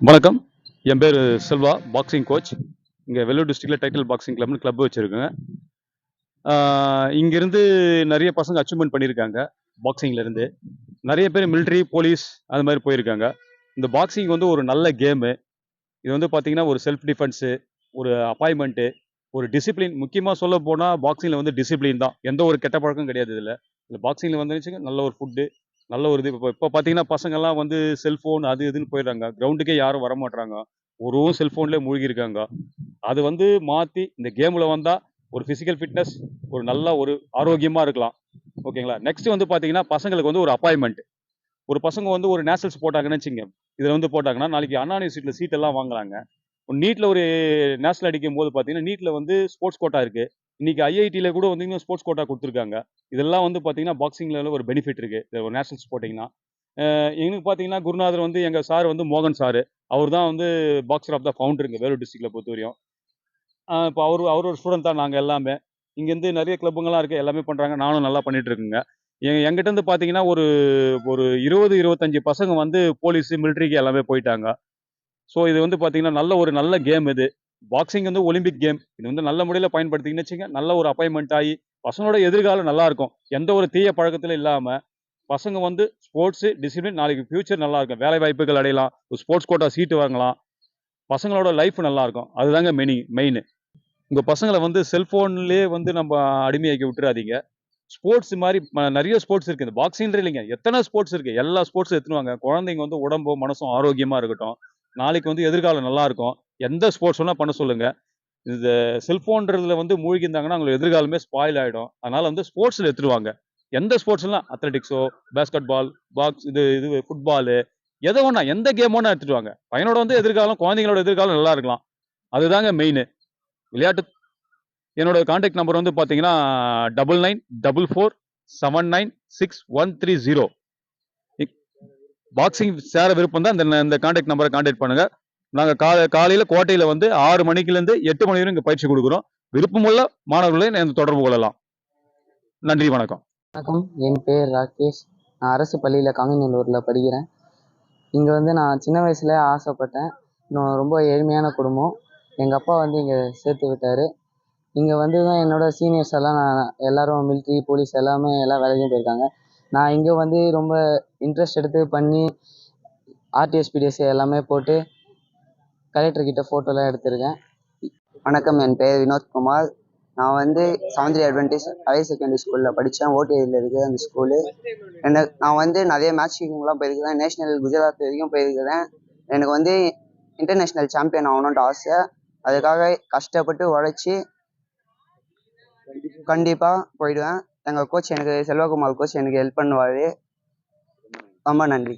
வணக்கம். என் பேர் Selva, boxing coach. இங்கே வெள்ளூர் டிஸ்ட்ரிக்டில் டைட்டில் பாக்ஸிங் கிளப்னு கிளப் வச்சுருக்கேங்க. இங்கேருந்து நிறைய பசங்க அச்சீவ்மெண்ட் பண்ணியிருக்காங்க பாக்ஸிங்லேருந்து. நிறைய பேர் மிலிட்ரி, போலீஸ் அது மாதிரி போயிருக்காங்க. இந்த பாக்ஸிங் வந்து ஒரு நல்ல கேமு. இது வந்து பார்த்தீங்கன்னா ஒரு செல்ஃப் டிஃபென்ஸு, ஒரு அப்பாயின்மெண்ட்டு, ஒரு டிசிப்ளின். முக்கியமாக சொல்ல போனால் பாக்ஸிங்கில் வந்து டிசிப்ளின் தான். எந்த ஒரு கெட்ட பழக்கம் கிடையாது இதில். இந்த பாக்ஸிங்கில் வந்துச்சுங்க நல்ல ஒரு ஃபுட்டு, நல்ல ஒரு இது. இப்போ பார்த்தீங்கன்னா பசங்கள்லாம் வந்து செல்ஃபோன் அது இதுன்னு போயிடுறாங்க. கிரவுண்டுக்கே யாரும் வரமாட்றாங்க. ஒரு செல்ஃபோன்லேயே மூழ்கியிருக்காங்க. அது வந்து மாற்றி இந்த கேமில் வந்தால் ஒரு ஃபிசிக்கல் ஃபிட்னஸ், ஒரு நல்ல ஒரு ஆரோக்கியமாக இருக்கலாம். ஓகேங்களா? நெக்ஸ்ட் வந்து பார்த்தீங்கன்னா பசங்களுக்கு வந்து ஒரு அப்பாயின்மெண்ட். ஒரு பசங்க வந்து ஒரு நேஷனல்ஸ் போட்டாங்கன்னு வச்சுங்க, இதில் வந்து போட்டாங்கன்னா நாளைக்கு அண்ணா யூனிவர்சிட்டியில் சீட்டெல்லாம் வாங்குறாங்க. நீட்டில் ஒரு நேஷனல் அடிக்கும் போது பார்த்தீங்கன்னா நீட்டில் வந்து ஸ்போர்ட்ஸ் கோட்டா இருக்குது. இன்னைக்கு ஐஐடியில் கூட வந்து ஸ்போர்ட்ஸ் கோட்டா கொடுத்துருக்காங்க. இதெல்லாம் வந்து பார்த்தீங்கன்னா பாக்ஸிங்கில் ஒரு பெனிஃபிட் இருக்குது ஒரு நேஷனல்ஸ் போட்டிங்கன்னா. எங்களுக்கு பார்த்தீங்கன்னா குருநாதர் வந்து எங்கள் சார் வந்து மோகன் சார். அவர் தான் வந்து பாக்ஸர் ஆஃப் த ஃபவுண்டருங்க வேலூர் டிஸ்ட்ரிக்டில் பொறுத்தவரையும். இப்போ அவர் ஒரு ஸ்டூடெண்ட் தான் நாங்கள் எல்லாமே. இங்கேருந்து நிறைய கிளப்புங்கள்லாம் இருக்குது, எல்லாமே பண்ணுறாங்க. நானும் நல்லா பண்ணிட்டு இருக்குங்க. எங்கிட்ட இருந்து பார்த்தீங்கன்னா ஒரு ஒரு 20-25 பசங்க வந்து போலீஸ், மிலிட்ரிக்கு எல்லாமே போயிட்டாங்க. ஸோ இது வந்து பார்த்தீங்கன்னா நல்ல கேம் இது. பாக்ஸிங் வந்து ஒலிம்பிக் கேம். இது வந்து நல்ல முறையில் பயன்படுத்திங்கன்னு வச்சுங்க, நல்ல ஒரு அப்பாயின்மெண்ட் ஆகி பசங்களோட எதிர்காலம் நல்லா இருக்கும். எந்த ஒரு தீய பழக்கத்திலும் இல்லாமல் பசங்க வந்து ஸ்போர்ட்ஸு, டிசிப்ளின், நாளைக்கு ஃபியூச்சர் நல்லா இருக்கும். வேலை வாய்ப்புகள் அடையலாம், ஒரு ஸ்போர்ட்ஸ் கோட்டா சீட்டு வாங்கலாம். பசங்களோட லைஃப் நல்லா இருக்கும். அதுதாங்க மெயின். உங்க பசங்களை வந்து செல்போன்லயே வந்து நம்ம அடிமையாக்கி விட்டுறாதீங்க. ஸ்போர்ட்ஸ் மாதிரி நிறைய ஸ்போர்ட்ஸ் இருக்கு. இந்த பாக்ஸிங் இல்லைங்க, எத்தனை ஸ்போர்ட்ஸ் இருக்கு. எல்லா ஸ்போர்ட்ஸும் எடுத்துன்னு வாங்க. குழந்தைங்க வந்து உடம்பும் மனசும் ஆரோக்கியமா இருக்கட்டும். நாளைக்கு வந்து எதிர்காலம் நல்லா இருக்கும். எந்த ஸ்போர்ட்ஸ் வேணா பண்ண சொல்லுங்க. இந்த செல்போன்றதுல வந்து மூழ்கி இருந்தாங்கன்னா அவங்களோட எதிர்காலமே ஸ்பாயில் ஆயிடும். அதனால வந்து ஸ்போர்ட்ஸ்ல எடுத்துருவாங்க. எந்த ஸ்போர்ட்ஸ்லாம் அத்லெட்டிக்ஸோ, பேஸ்கெட் பால், இது ஃபுட்பாலு, எதை வேணா எந்த கேம் வேணா எடுத்துட்டு வாங்க. பையனோட வந்து எதிர்காலம், குழந்தைங்களோட எதிர்காலம் நல்லா இருக்கலாம். அதுதாங்க மெயின். விளையாட்டு. என்னோட கான்டாக்ட் நம்பர் வந்து பார்த்தீங்கன்னா 9944796130. பாக்ஸிங் சேர விருப்பம் தான் இந்த கான்டாக்ட் நம்பரை கான்டாக்ட் பண்ணுங்க. நாங்கள் காலையில் கோட்டையில் வந்து 6 மணிக்குலேருந்து 8 மணி வரை இங்கே பயிற்சி கொடுக்குறோம். விருப்பமுள்ள மாணவர்களை தொடர்பு கொள்ளலாம். நன்றி, வணக்கம். வணக்கம், என் பேர் ராகேஷ். நான் அரசு பள்ளியில் காங்கநல்லூரில் படிக்கிறேன். இங்கே வந்து நான் சின்ன வயசுல ஆசைப்பட்டேன். இன்னும் ரொம்ப ஏழ்மையான குடும்பம். எங்கள் அப்பா வந்து இங்கே சேர்த்து விட்டார். இங்கே வந்து தான் என்னோட சீனியர்ஸ் எல்லாம் எல்லோரும் மிலிட்ரி, போலீஸ் எல்லாமே எல்லா வேலைக்கும் போயிருக்காங்க. நான் இங்கே வந்து ரொம்ப இன்ட்ரெஸ்ட் எடுத்து பண்ணி ஆர்டிஎஸ், பிடிஎஸ் எல்லாமே போட்டு கலெக்டர்கிட்ட ஃபோட்டோலாம் எடுத்திருக்கேன். வணக்கம், என் பெயர் வினோத்குமார். நான் வந்து சாந்திரி அட்வென்டிஸ் ஹையர் செகண்டரி ஸ்கூலில் படித்தேன். ஓடிஐயில் இருக்குது அந்த ஸ்கூலு. நான் வந்து நிறைய மேட்ச்லாம் போயிருக்கிறேன். நேஷ்னல் குஜராத் வரைக்கும் போயிருக்கிறேன். எனக்கு வந்து இன்டர்நேஷ்னல் சாம்பியன் ஆகணுன்ட்டு ஆசை. அதுக்காக கஷ்டப்பட்டு உழைச்சி கண்டிப்பாக போயிடுவேன். எங்கள் கோச், எனக்கு செல்வகுமார் கோச், எனக்கு ஹெல்ப் பண்ணுவார். ரொம்ப நன்றி.